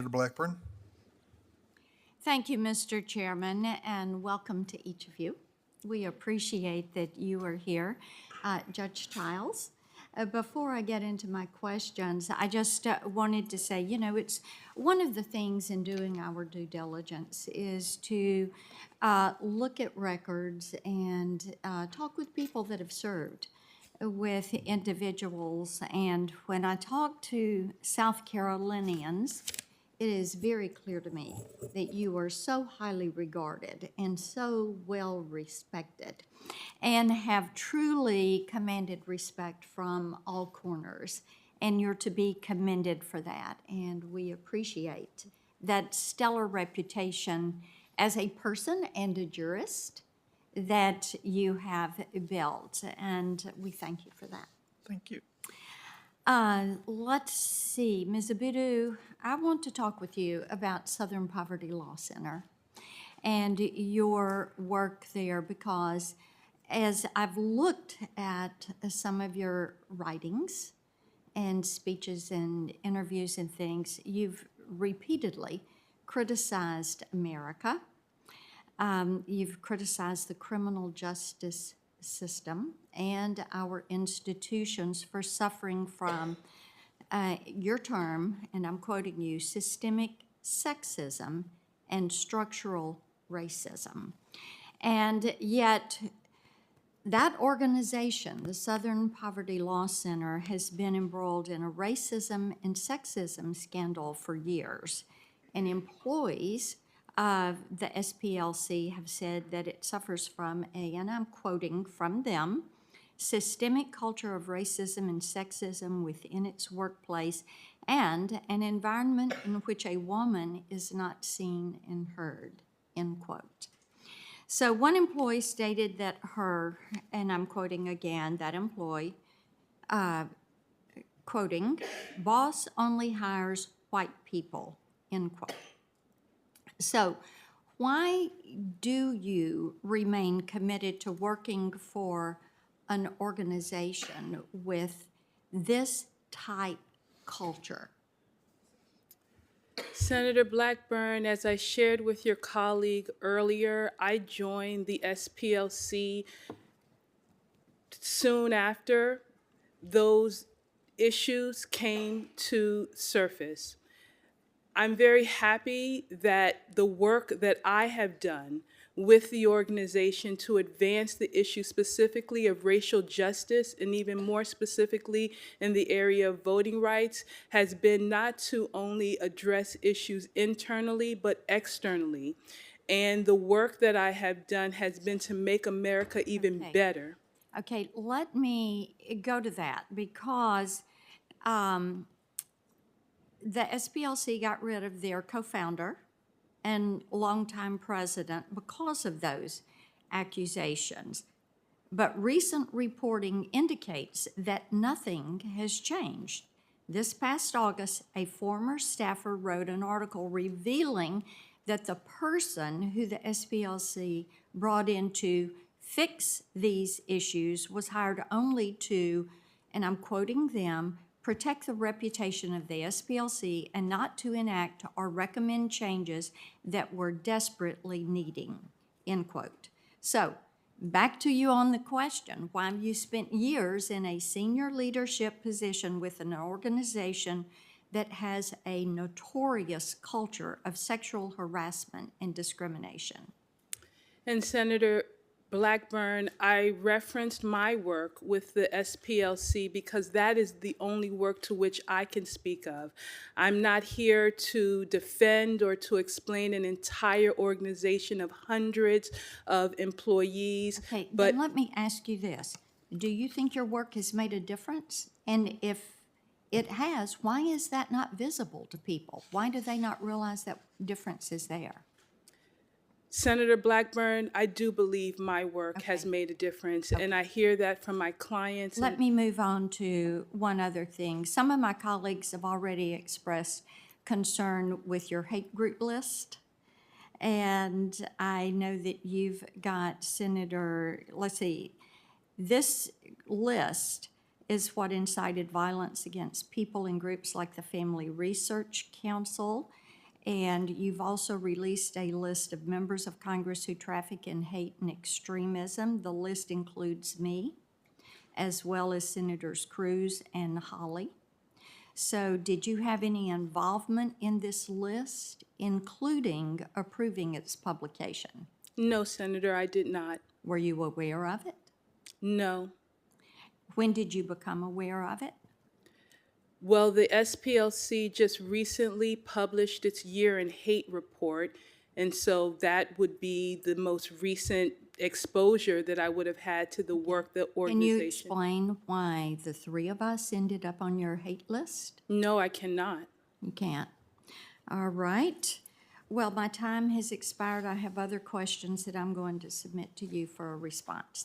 Senator Blackburn. Thank you, Mr. Chairman, and welcome to each of you. We appreciate that you are here. Judge Childs, before I get into my questions, I just wanted to say, it's one of the things in doing our due diligence is to look at records and talk with people that have served with individuals. And when I talk to South Carolinians, it is very clear to me that you are so highly regarded and so well respected and have truly commanded respect from all corners. And you're to be commended for that. And we appreciate that stellar reputation as a person and a jurist that you have built. And we thank you for that. Thank you. Let's see, Ms. Abudu, I want to talk with you about Southern Poverty Law Center and your work there, because as I've looked at some of your writings and speeches and interviews and things, you've repeatedly criticized America. You've criticized the criminal justice system and our institutions for suffering from your term, and I'm quoting you, systemic sexism and structural racism. And yet that organization, the Southern Poverty Law Center, has been embroiled in a racism and sexism scandal for years. And employees the SPLC have said that it suffers from and I'm quoting from them, systemic culture of racism and sexism within its workplace and an environment in which a woman is not seen and heard, end quote. So one employee stated that her, and I'm quoting again, that employee, quoting, boss only hires white people, end quote. So why do you remain committed to working for an organization with this type culture? Senator Blackburn, as I shared with your colleague earlier, I joined the SPLC soon after those issues came to surface. I'm very happy that the work that I have done with the organization to advance the issue specifically of racial justice and even more specifically in the area of voting rights has been not to only address issues internally but externally. And the work that I have done has been to make America even better. Okay, let me go to that because the SPLC got rid of their co-founder and longtime president because of those accusations. But recent reporting indicates that nothing has changed. This past August, a former staffer wrote an article revealing that the person who the SPLC brought in to fix these issues was hired only to, and I'm quoting them, protect the reputation of the SPLC and not to enact or recommend changes that were desperately needing, end quote. So back to you on the question, why you spent years in a senior leadership position with an organization that has a notorious culture of sexual harassment and discrimination. And Senator Blackburn, I referenced my work with the SPLC because that is the only work to which I can speak of. I'm not here to defend or to explain an entire organization of hundreds of employees. Okay, but then let me ask you this. Do you think your work has made a difference? And if it has, why is that not visible to people? Why do they not realize that difference is there? Senator Blackburn, I do believe my work has made a difference, and I hear that from my clients. Let me move on to one other thing. Some of my colleagues have already expressed concern with your hate group list. And I know that you've got Senator, let's see, this list is what incited violence against people in groups like the Family Research Council And you've also released a list of members of Congress who traffic in hate and extremism. The list includes me, as well as Senators Cruz and Hawley. So did you have any involvement in this list, including approving its publication? No, Senator, I did not. Were you aware of it? No. When did you become aware of it? Well, the SPLC just recently published its Year in Hate report, and so that would be the most recent exposure that I would have had to the work the Can you organization. explain why the three of us ended up on your hate list? No, I cannot. You can't. All right. Well, my time has expired. I have other questions that I'm going to submit to you for a response.